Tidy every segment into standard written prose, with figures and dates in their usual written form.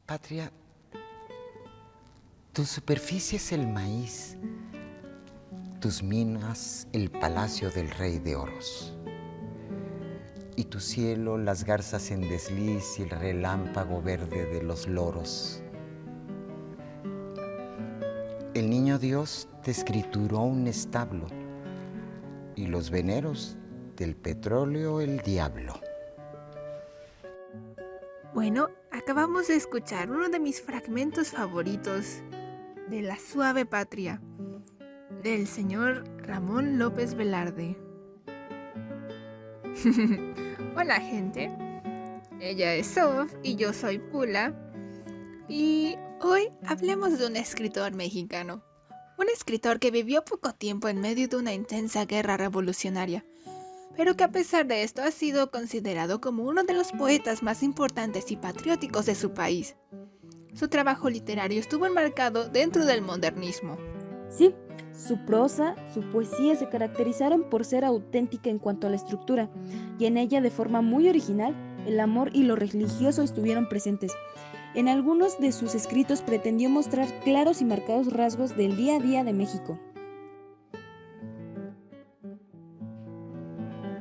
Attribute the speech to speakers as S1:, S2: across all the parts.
S1: Patria, tu superficie es el maíz, tus minas el palacio del rey de oros, y tu cielo las garzas en desliz y el relámpago verde de los loros. El niño Dios te escrituró un establo, y los veneros del petróleo el diablo.
S2: Bueno, acabamos de escuchar uno de mis fragmentos favoritos de La Suave Patria, del señor Ramón López Velarde. Hola gente, ella es Sof y yo soy Pula, y hoy hablemos de un escritor mexicano, un escritor que vivió poco tiempo en medio de una intensa guerra revolucionaria, pero que a pesar de esto ha sido considerado como uno de los poetas más importantes y patrióticos de su país. Su trabajo literario estuvo enmarcado dentro del modernismo.
S3: Sí, su prosa, su poesía se caracterizaron por ser auténtica en cuanto a la estructura, y en ella de forma muy original, el amor y lo religioso estuvieron presentes. En algunos de sus escritos pretendió mostrar claros y marcados rasgos del día a día de México.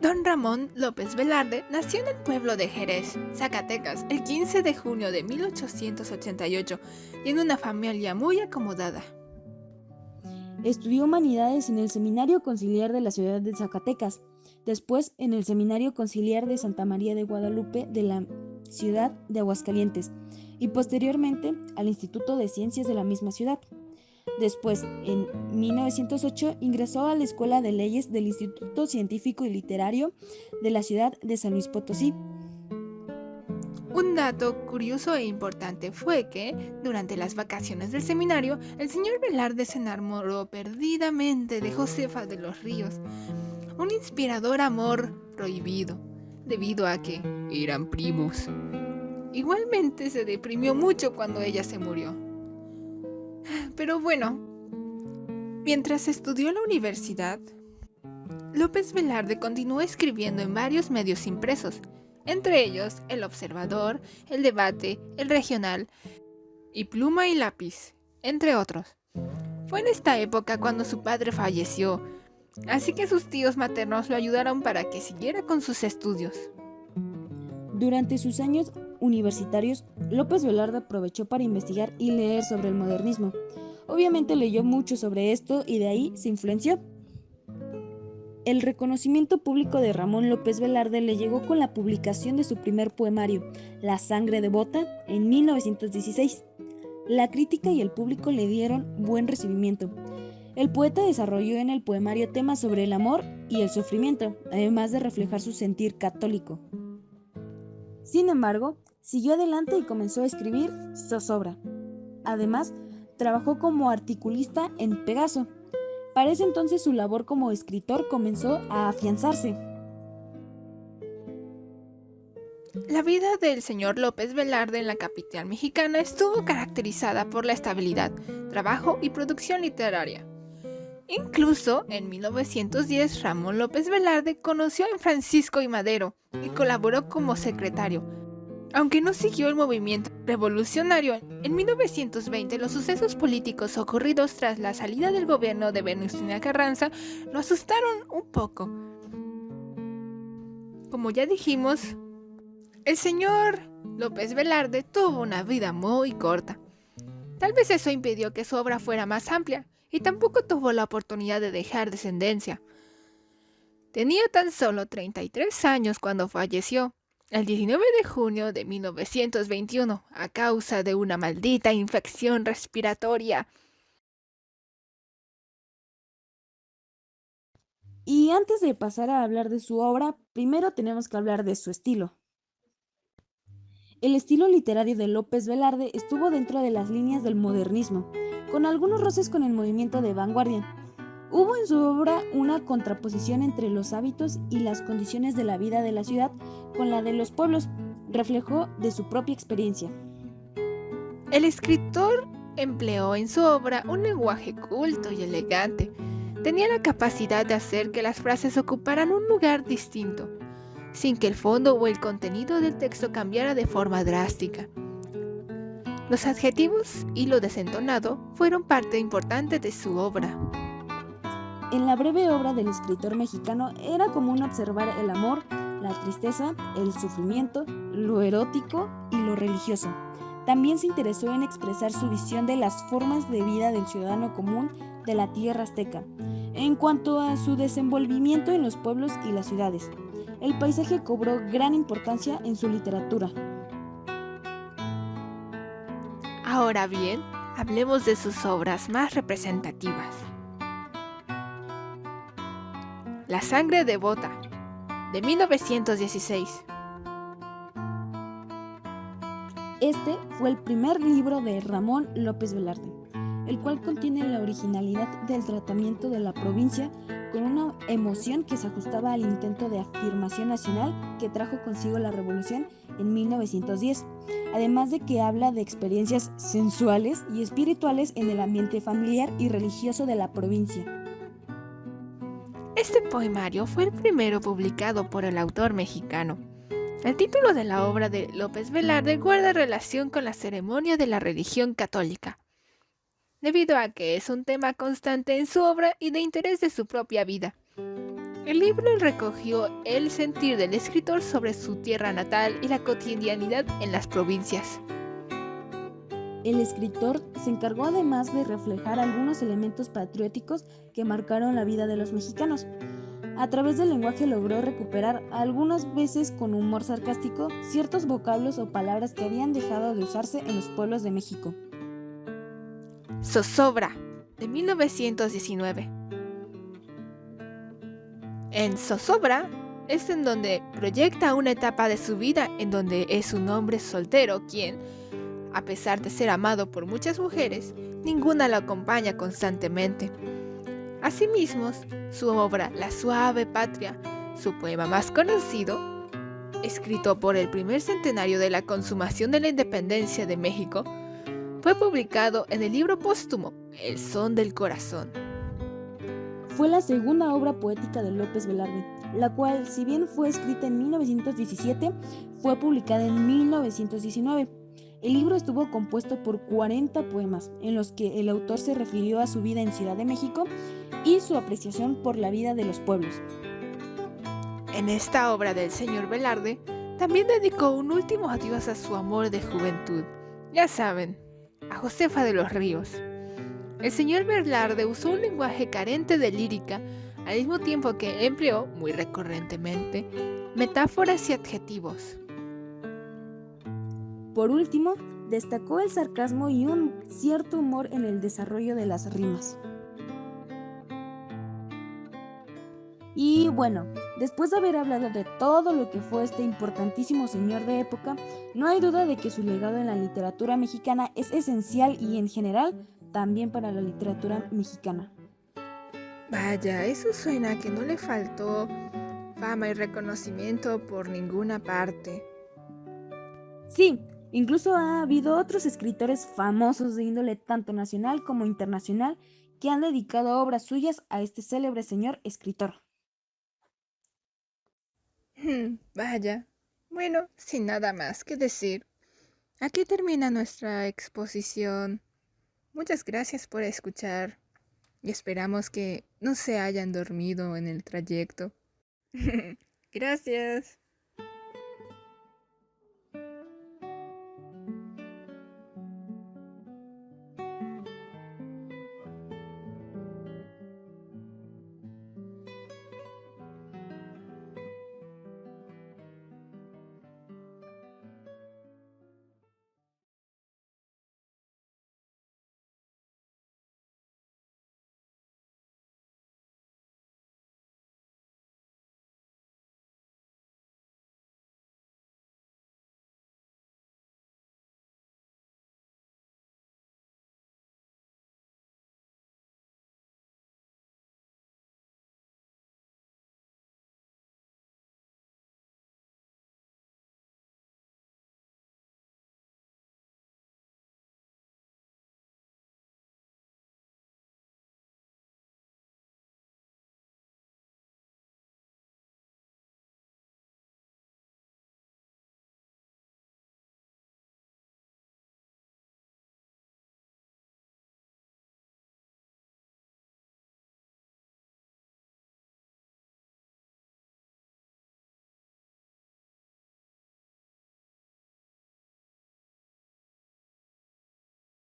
S2: Don Ramón López Velarde nació en el pueblo de Jerez, Zacatecas, el 15 de junio de 1888 y en una familia muy acomodada.
S3: Estudió humanidades en el Seminario Conciliar de la ciudad de Zacatecas, después en el Seminario Conciliar de Santa María de Guadalupe de la ciudad de Aguascalientes y posteriormente al Instituto de Ciencias de la misma ciudad. Después, en 1908, ingresó a la Escuela de Leyes del Instituto Científico y Literario de la ciudad de San Luis Potosí.
S2: Un dato curioso e importante fue que, durante las vacaciones del seminario, el señor Velarde se enamoró perdidamente de Josefa de los Ríos, un inspirador amor prohibido, debido a que eran primos. Igualmente se deprimió mucho cuando ella se murió. Pero bueno, mientras estudió en la universidad, López Velarde continuó escribiendo en varios medios impresos, entre ellos El Observador, El Debate, El Regional y Pluma y Lápiz, entre otros. Fue en esta época cuando su padre falleció, así que sus tíos maternos lo ayudaron para que siguiera con sus estudios.
S3: Durante sus años universitarios, López Velarde aprovechó para investigar y leer sobre el modernismo. Obviamente leyó mucho sobre esto y de ahí se influenció. El reconocimiento público de Ramón López Velarde le llegó con la publicación de su primer poemario, La sangre devota, en 1916. La crítica y el público le dieron buen recibimiento. El poeta desarrolló en el poemario temas sobre el amor y el sufrimiento, además de reflejar su sentir católico. Sin embargo, siguió adelante y comenzó a escribir zozobra. Además, trabajó como articulista en Pegaso. Para ese entonces su labor como escritor comenzó a afianzarse.
S2: La vida del señor López Velarde en la capital mexicana estuvo caracterizada por la estabilidad, trabajo y producción literaria. Incluso en 1910 Ramón López Velarde conoció a Francisco I. Madero y colaboró como secretario. Aunque no siguió el movimiento revolucionario, en 1920 los sucesos políticos ocurridos tras la salida del gobierno de Venustiano Carranza lo asustaron un poco. Como ya dijimos, el señor López Velarde tuvo una vida muy corta. Tal vez eso impidió que su obra fuera más amplia y tampoco tuvo la oportunidad de dejar descendencia. Tenía tan solo 33 años cuando falleció, el 19 de junio de 1921, a causa de una maldita infección respiratoria.
S3: Y antes de pasar a hablar de su obra, primero tenemos que hablar de su estilo. El estilo literario de López Velarde estuvo dentro de las líneas del modernismo, con algunos roces con el movimiento de vanguardia. Hubo en su obra una contraposición entre los hábitos y las condiciones de la vida de la ciudad con la de los pueblos, reflejo de su propia experiencia.
S2: El escritor empleó en su obra un lenguaje culto y elegante. Tenía la capacidad de hacer que las frases ocuparan un lugar distinto, sin que el fondo o el contenido del texto cambiara de forma drástica. Los adjetivos y lo desentonado fueron parte importante de su obra.
S3: En la breve obra del escritor mexicano era común observar el amor, la tristeza, el sufrimiento, lo erótico y lo religioso. También se interesó en expresar su visión de las formas de vida del ciudadano común de la tierra azteca, en cuanto a su desenvolvimiento en los pueblos y las ciudades. El paisaje cobró gran importancia en su literatura.
S2: Ahora bien, hablemos de sus obras más representativas. La sangre devota, de 1916.
S3: Este fue el primer libro de Ramón López Velarde, el cual contiene la originalidad del tratamiento de la provincia con una emoción que se ajustaba al intento de afirmación nacional que trajo consigo la revolución en 1910, además de que habla de experiencias sensuales y espirituales en el ambiente familiar y religioso de la provincia.
S2: Este poemario fue el primero publicado por el autor mexicano. El título de la obra de López Velarde guarda relación con la ceremonia de la religión católica, debido a que es un tema constante en su obra y de interés de su propia vida. El libro recogió el sentir del escritor sobre su tierra natal y la cotidianidad en las provincias.
S3: El escritor se encargó además de reflejar algunos elementos patrióticos que marcaron la vida de los mexicanos. A través del lenguaje logró recuperar, algunas veces con humor sarcástico, ciertos vocablos o palabras que habían dejado de usarse en los pueblos de México.
S2: Zozobra, de 1919. En Zozobra es en donde proyecta una etapa de su vida en donde es un hombre soltero quien, a pesar de ser amado por muchas mujeres, ninguna lo acompaña constantemente. Asimismo, su obra La suave patria, su poema más conocido, escrito por el primer centenario de la consumación de la independencia de México, fue publicado en el libro póstumo El son del corazón.
S3: Fue la segunda obra poética de López Velarde, la cual, si bien fue escrita en 1917, fue publicada en 1919. El libro estuvo compuesto por 40 poemas, en los que el autor se refirió a su vida en Ciudad de México y su apreciación por la vida de los pueblos.
S2: En esta obra del señor Velarde, también dedicó un último adiós a su amor de juventud, ya saben, a Josefa de los Ríos. El señor Velarde usó un lenguaje carente de lírica, al mismo tiempo que empleó, muy recurrentemente, metáforas y adjetivos.
S3: Por último, destacó el sarcasmo y un cierto humor en el desarrollo de las rimas. Y bueno, después de haber hablado de todo lo que fue este importantísimo señor de época, no hay duda de que su legado en la literatura mexicana es esencial y en general también para la literatura mexicana.
S2: Vaya, eso suena a que no le faltó fama y reconocimiento por ninguna parte.
S3: Sí, incluso ha habido otros escritores famosos de índole tanto nacional como internacional que han dedicado obras suyas a este célebre señor escritor.
S2: Vaya. Bueno, sin nada más que decir, aquí termina nuestra exposición. Muchas gracias por escuchar y esperamos que no se hayan dormido en el trayecto. Gracias.